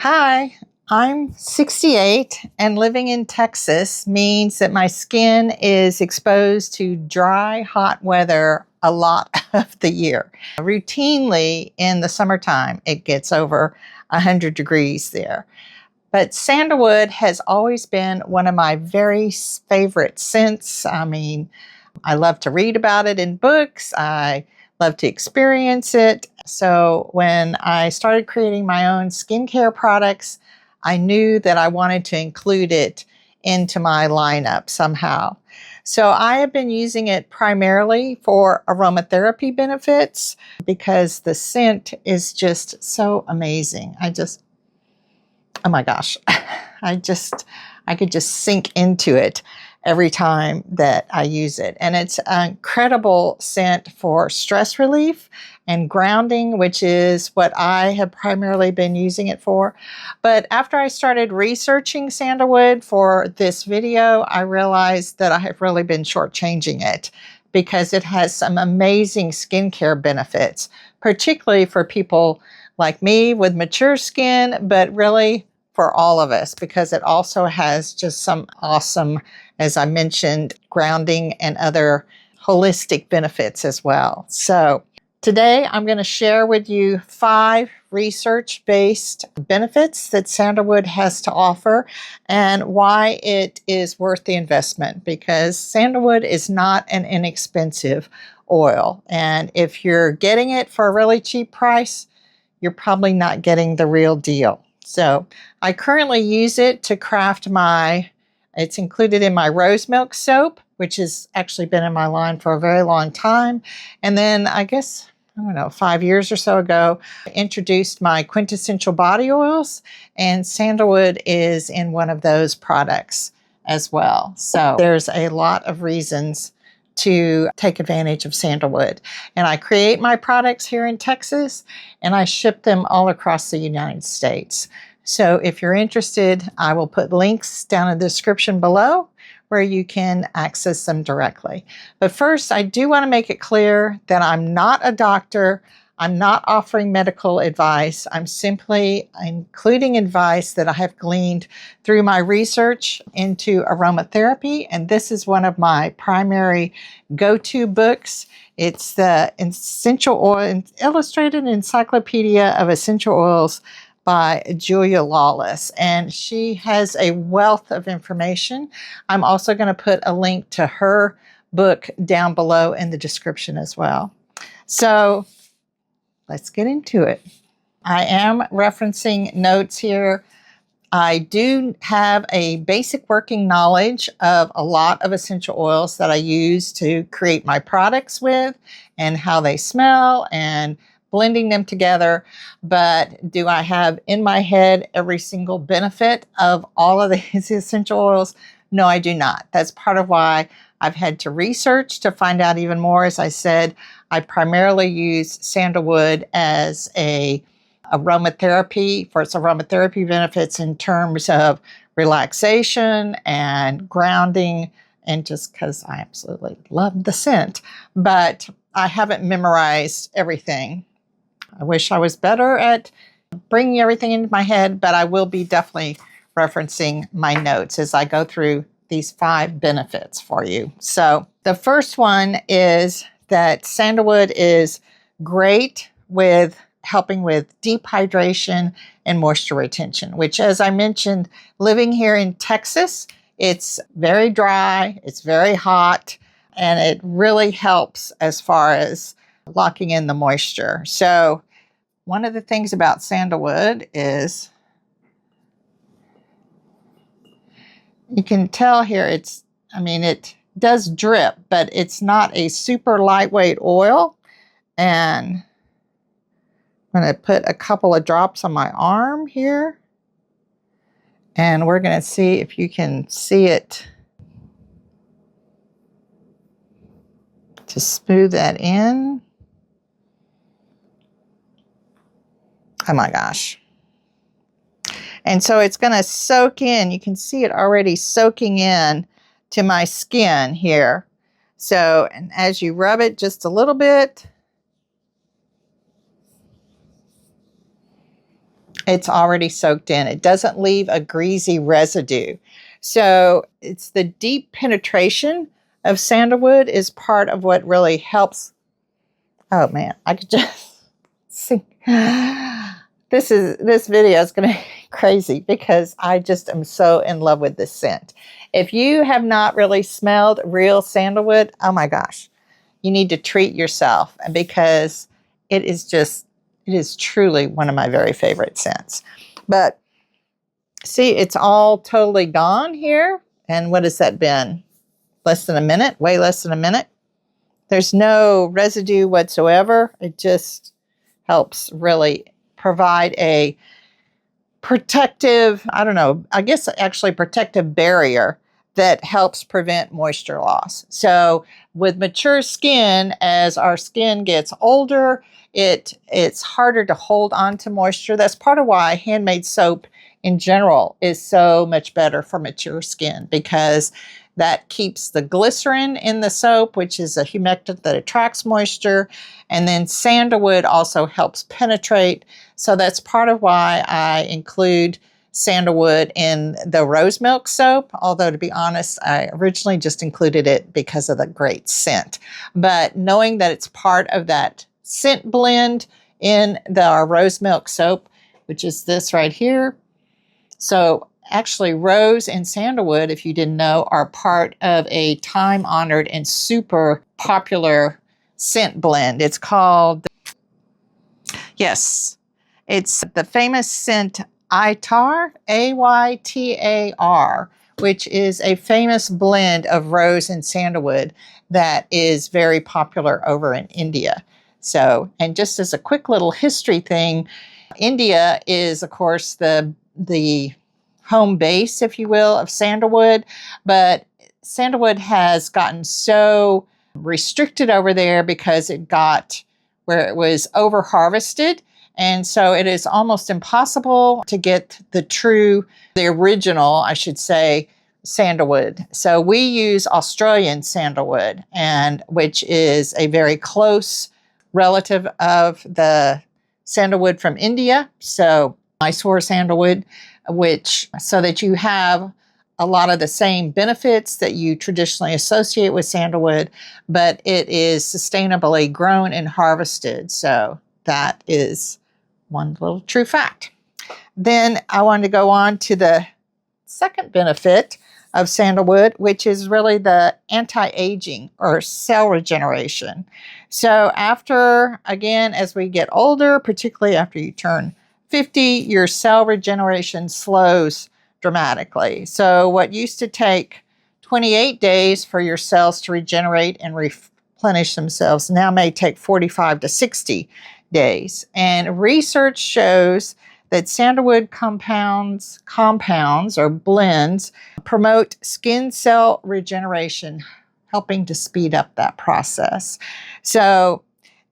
Hi, I'm 68 and living in Texas means that my skin is exposed to dry, hot weather a lot of the year. Routinely in the summertime, it gets over 100 degrees there. But sandalwood has always been one of my very favorite scents. I love to read about it in books. I love to experience it. So when I started creating my own skincare products, I knew that I wanted to include it into my lineup somehow. So I have been using it primarily for aromatherapy benefits because the scent is just so amazing. Oh my gosh, I could just sink into it every time that I use it. And it's an incredible scent for stress relief and grounding, which is what I have primarily been using it for. But after I started researching sandalwood for this video, I realized that I have really been shortchanging it because it has some amazing skincare benefits, particularly for people like me with mature skin, but really for all of us, because it also has just some awesome, as I mentioned, grounding and other holistic benefits as well. So today I'm going to share with you 5 research-based benefits that sandalwood has to offer and why it is worth the investment, because sandalwood is not an inexpensive oil. And if you're getting it for a really cheap price, you're probably not getting the real deal. So I currently use it to craft it's included in my rose milk soap, which has actually been in my line for a very long time. And then I guess, 5 years or so ago, I introduced my quintessential body oils, and sandalwood is in one of those products as well. So there's a lot of reasons to take advantage of sandalwood. And I create my products here in Texas, and I ship them all across the United States. So if you're interested, I will put links down in the description below where you can access them directly. But first, I do want to make it clear that I'm not a doctor. I'm not offering medical advice. I'm simply including advice that I have gleaned through my research into aromatherapy. And this is one of my primary go-to books. It's the Essential Oil Illustrated Encyclopedia of Essential Oils by Julia Lawless. And she has a wealth of information. I'm also going to put a link to her book down below in the description as well. So let's get into it. I am referencing notes here. I do have a basic working knowledge of a lot of essential oils that I use to create my products with and how they smell and blending them together. But do I have in my head every single benefit of all of these essential oils? No, I do not. That's part of why I've had to research to find out even more. As I said, I primarily use sandalwood as a aromatherapy for its aromatherapy benefits in terms of relaxation and grounding, and just because I absolutely love the scent. But I haven't memorized everything. I wish I was better at bringing everything into my head, but I will be definitely referencing my notes as I go through these 5 benefits for you. So the first one is that sandalwood is great with helping with deep hydration and moisture retention, which, as I mentioned, living here in Texas, it's very dry, it's very hot, and it really helps as far as locking in the moisture. So one of the things about sandalwood is you can tell here it does drip, but it's not a super lightweight oil. And I'm going to put a couple of drops on my arm here. And we're going to see if you can see it. To smooth that in. Oh my gosh. And so it's going to soak in. You can see it already soaking in to my skin here. So, and as you rub it just a little bit, It's already soaked in. It doesn't leave a greasy residue. So it's the deep penetration of sandalwood is part of what really helps. Oh man, I could just see. This video is going to be crazy because I just am so in love with this scent. If you have not really smelled real sandalwood, oh my gosh, you need to treat yourself because it is truly one of my very favorite scents. But see, it's all totally gone here. And what has that been? Less than a minute, way less than a minute. There's no residue whatsoever. It just helps really provide a protective, I don't know, I guess actually protective barrier that helps prevent moisture loss. So with mature skin, as our skin gets older, it's harder to hold on to moisture. That's part of why handmade soap in general is so much better for mature skin, because that keeps the glycerin in the soap, which is a humectant that attracts moisture. And then sandalwood also helps penetrate. So that's part of why I include sandalwood in the rose milk soap. Although, to be honest, I originally just included it because of the great scent. But knowing that it's part of that scent blend in our rose milk soap, which is this right here. So actually, rose and sandalwood, if you didn't know, are part of a time-honored and super popular scent blend. It's called, yes, it's the famous scent Aytar, Aytar, which is a famous blend of rose and sandalwood that is very popular over in India. So, and just as a quick little history thing, India is, of course, the home base, if you will, of sandalwood, but sandalwood has gotten so restricted over there because it got where it was over harvested. And so it is almost impossible to get the original, I should say, sandalwood. So we use Australian sandalwood, and which is a very close relative of the sandalwood from India. So Mysore sandalwood, so that you have a lot of the same benefits that you traditionally associate with sandalwood, but it is sustainably grown and harvested. So that is one little true fact. Then I wanted to go on to the second benefit of sandalwood, which is really the anti-aging or cell regeneration. So after, again, as we get older, particularly after you turn 50, your cell regeneration slows dramatically. So what used to take 28 days for your cells to regenerate and replenish themselves now may take 45 to 60 days. And research shows that sandalwood compounds or blends promote skin cell regeneration, helping to speed up that process. So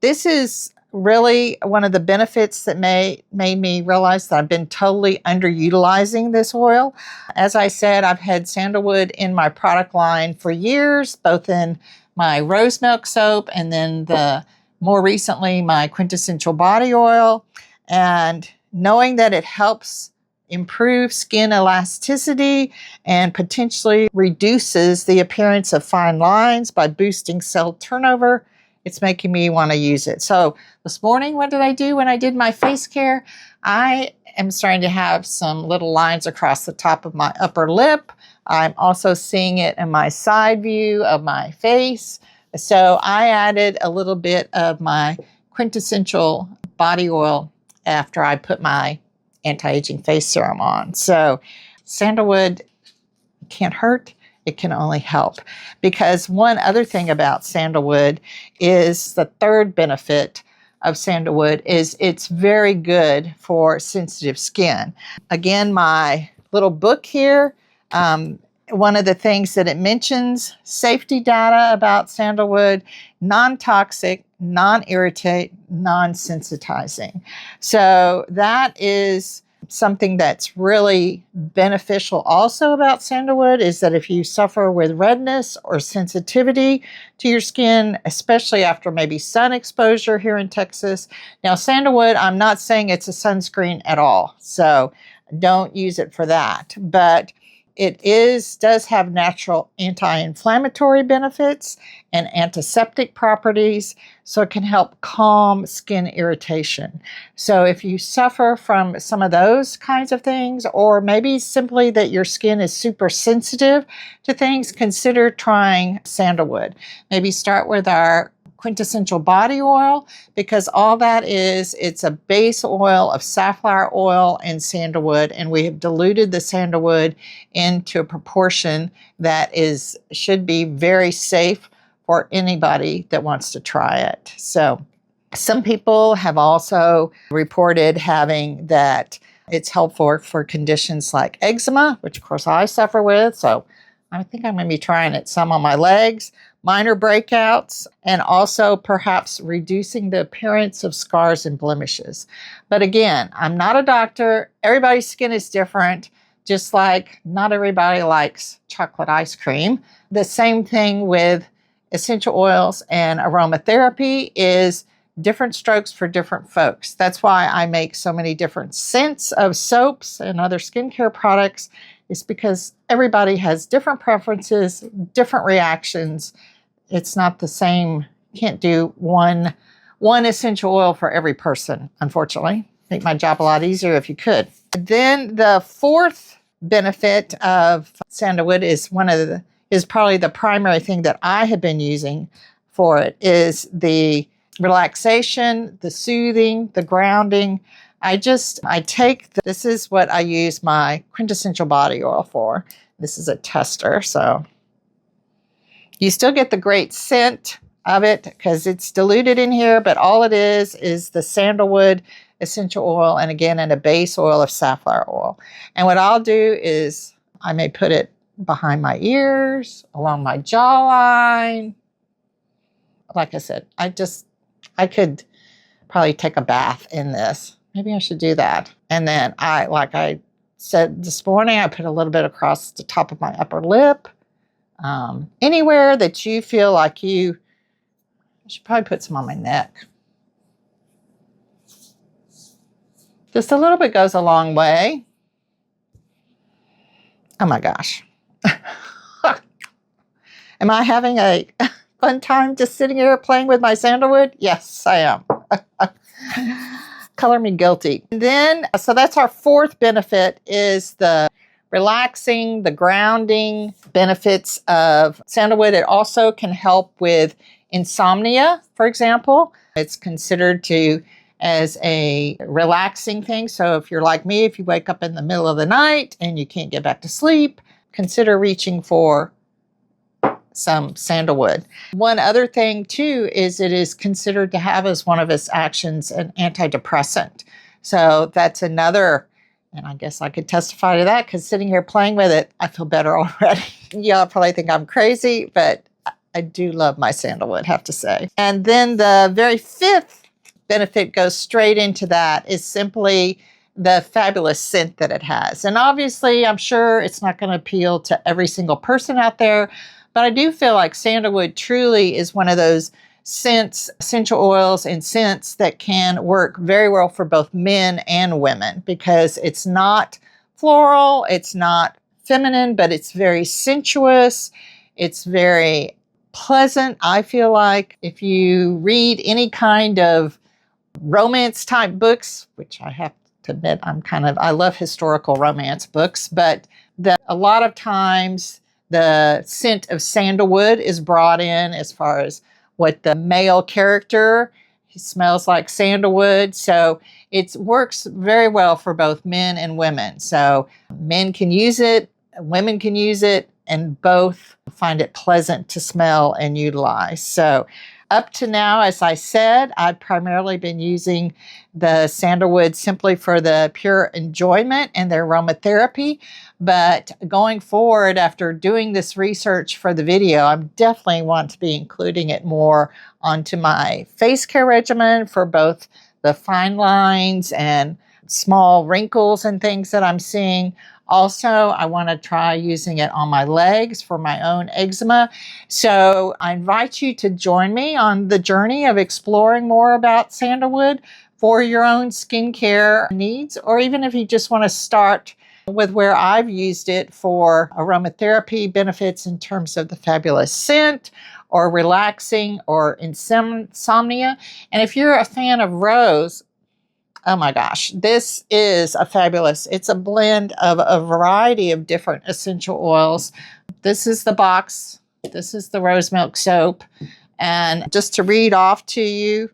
this is really one of the benefits that made me realize that I've been totally underutilizing this oil. As I said, I've had sandalwood in my product line for years, both in my rose milk soap and then more recently my quintessential body oil. And knowing that it helps improve skin elasticity and potentially reduces the appearance of fine lines by boosting cell turnover, it's making me want to use it. So this morning, what did I do when I did my face care? I am starting to have some little lines across the top of my upper lip. I'm also seeing it in my side view of my face. So I added a little bit of my quintessential body oil after I put my anti-aging face serum on. So sandalwood can't hurt. It can only help. Because one other thing about sandalwood is the third benefit of sandalwood is it's very good for sensitive skin. Again, my little book here, one of the things that it mentions, safety data about sandalwood, non-toxic, non-irritate, non-sensitizing. So that is Something that's really beneficial also about sandalwood is that if you suffer with redness or sensitivity to your skin, especially after maybe sun exposure here in Texas. Now, sandalwood, I'm not saying it's a sunscreen at all, so don't use it for that. But it does have natural anti-inflammatory benefits and antiseptic properties, so it can help calm skin irritation. So if you suffer from some of those kinds of things, or maybe simply that your skin is super sensitive to things, consider trying sandalwood. Maybe start with our quintessential body oil, because all that is, it's a base oil of safflower oil and sandalwood, and we have diluted the sandalwood into a proportion that should be very safe for anybody that wants to try it. So some people have also reported having that it's helpful for conditions like eczema, which of course I suffer with, so I think I'm going to be trying it some on my legs, minor breakouts, and also perhaps reducing the appearance of scars and blemishes. But again, I'm not a doctor. Everybody's skin is different, just like not everybody likes chocolate ice cream. The same thing with essential oils and aromatherapy is different strokes for different folks. That's why I make so many different scents of soaps and other skincare products. It's because everybody has different preferences, different reactions. It's not the same. You can't do one essential oil for every person, unfortunately. Make my job a lot easier if you could. Then the fourth benefit of sandalwood is probably the primary thing that I have been using for it, is the relaxation, the soothing, the grounding. This is what I use my quintessential body oil for. This is a tester, so you still get the great scent of it because it's diluted in here, but all it is the sandalwood essential oil, and again, in a base oil of safflower oil. And what I'll do is I may put it behind my ears, along my jawline. Like I said, I could probably take a bath in this. Maybe I should do that. And then like I said this morning, I put a little bit across the top of my upper lip. Anywhere that you feel like I should probably put some on my neck. Just a little bit goes a long way. Oh my gosh. Am I having a fun time just sitting here playing with my sandalwood? Yes, I am. Color me guilty. And then, so that's our fourth benefit, is the relaxing, the grounding benefits of sandalwood. It also can help with insomnia, for example. It's considered as a relaxing thing. So if you're like me, if you wake up in the middle of the night and you can't get back to sleep, consider reaching for some sandalwood. One other thing too is it is considered to have as one of its actions an antidepressant. So that's another, and I guess I could testify to that because sitting here playing with it, I feel better already. Y'all probably think I'm crazy, but I do love my sandalwood, have to say. And then the very fifth benefit goes straight into that, is simply the fabulous scent that it has. And obviously, I'm sure it's not going to appeal to every single person out there, but I do feel like sandalwood truly is one of those scents, essential oils and scents that can work very well for both men and women, because it's not floral, it's not feminine, but it's very sensuous. It's very pleasant. I feel like if you read any kind of romance type books, which I have to admit I love historical romance books, but a lot of times the scent of sandalwood is brought in as far as what the male character, he smells like sandalwood. So it works very well for both men and women. So men can use it, women can use it, and both find it pleasant to smell and utilize. So up to now, as I said, I've primarily been using the sandalwood simply for the pure enjoyment and the aromatherapy. But going forward, after doing this research for the video, I definitely want to be including it more onto my face care regimen for both the fine lines and small wrinkles and things that I'm seeing. Also, I want to try using it on my legs for my own eczema. So I invite you to join me on the journey of exploring more about sandalwood for your own skincare needs, or even if you just want to start with where I've used it for aromatherapy benefits in terms of the fabulous scent or relaxing or insomnia. And if you're a fan of rose, oh my gosh, this is it's a blend of a variety of different essential oils. This is the box. This is the rose milk soap. And just to read off to you,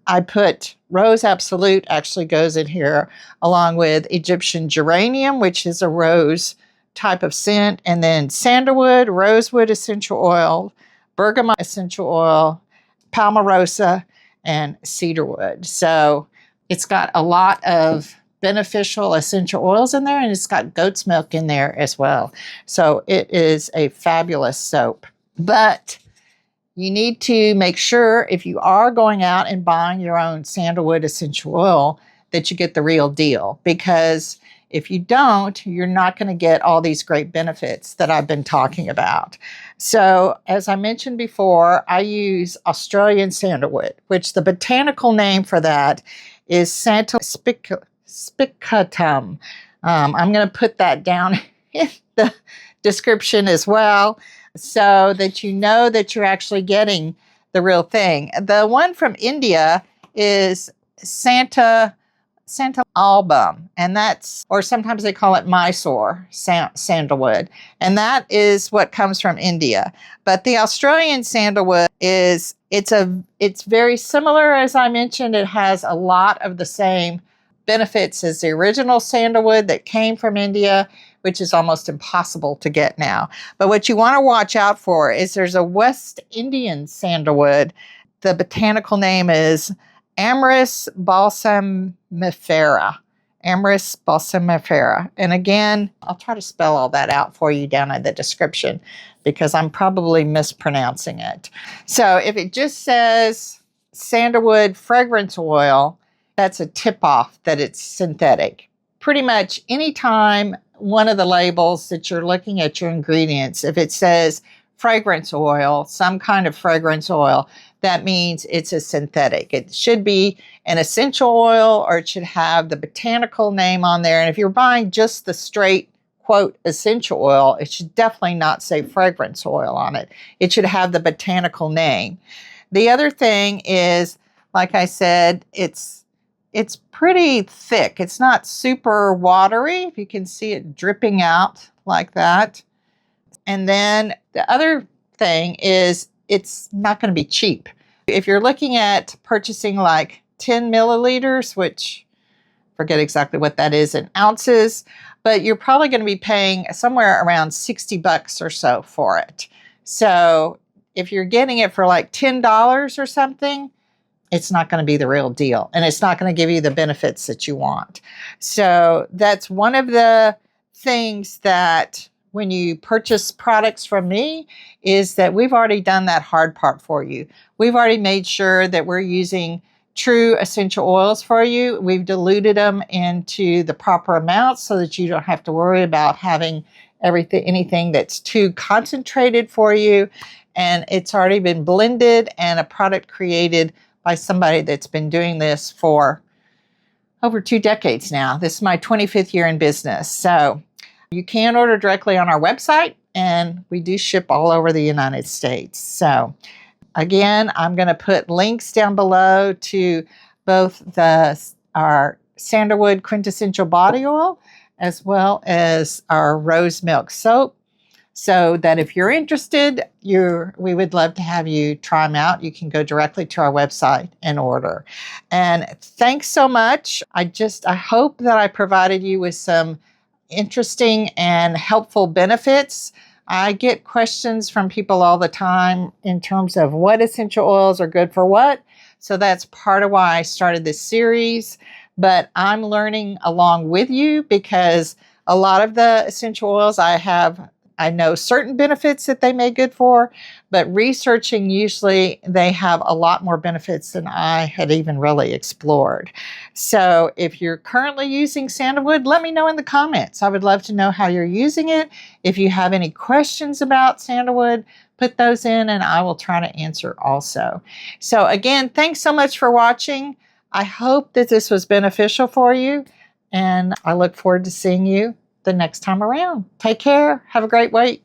I put Rose Absolute actually goes in here along with Egyptian geranium, which is a rose type of scent, and then sandalwood, rosewood essential oil, bergamot essential oil, palmarosa, and cedarwood. So it's got a lot of beneficial essential oils in there, and it's got goat's milk in there as well. So it is a fabulous soap. But you need to make sure if you are going out and buying your own sandalwood essential oil that you get the real deal, because if you don't, you're not going to get all these great benefits that I've been talking about. So as I mentioned before, I use Australian sandalwood, which the botanical name for that is Santalum spicatum. I'm going to put that down in the description as well, so that you know that you're actually getting the real thing. The one from India is Santalum, and that's, or sometimes they call it Mysore sandalwood, and that is what comes from India. But the Australian sandalwood it's very similar, as I mentioned. It has a lot of the same benefits as the original sandalwood that came from India, which is almost impossible to get now. But what you want to watch out for is there's a West Indian sandalwood. The botanical name is Amyris balsamifera. Amyris balsamifera. And again, I'll try to spell all that out for you down in the description because I'm probably mispronouncing it. So if it just says sandalwood fragrance oil, that's a tip-off that it's synthetic. Pretty much anytime one of the labels that you're looking at your ingredients, if it says fragrance oil, some kind of fragrance oil, that means it's a synthetic. It should be an essential oil, or it should have the botanical name on there. And if you're buying just the straight, quote, essential oil, it should definitely not say fragrance oil on it. It should have the botanical name. The other thing is, like I said, it's pretty thick. It's not super watery. If you can see it dripping out like that. And then the other thing is it's not going to be cheap. If you're looking at purchasing like 10 milliliters, which I forget exactly what that is in ounces, but you're probably going to be paying somewhere around $60 or so for it. So if you're getting it for like $10 or something, it's not going to be the real deal, and it's not going to give you the benefits that you want. So that's one of the things that when you purchase products from me is that we've already done that hard part for you. We've already made sure that we're using true essential oils for you. We've diluted them into the proper amounts so that you don't have to worry about having anything that's too concentrated for you. And it's already been blended and a product created by somebody that's been doing this for over 2 decades now. This is my 25th year in business. So you can order directly on our website, and we do ship all over the United States. So again, I'm going to put links down below to both our sandalwood quintessential body oil as well as our rose milk soap, so that if you're interested, we would love to have you try them out. You can go directly to our website and order. And thanks so much. I hope that I provided you with some interesting and helpful benefits. I get questions from people all the time in terms of what essential oils are good for what. So that's part of why I started this series. But I'm learning along with you, because a lot of the essential oils I have I know certain benefits that they may good for, but researching, usually they have a lot more benefits than I had even really explored. So if you're currently using sandalwood, let me know in the comments. I would love to know how you're using it. If you have any questions about sandalwood, put those in and I will try to answer also. So again, thanks so much for watching. I hope that this was beneficial for you, and I look forward to seeing you the next time around. Take care. Have a great week.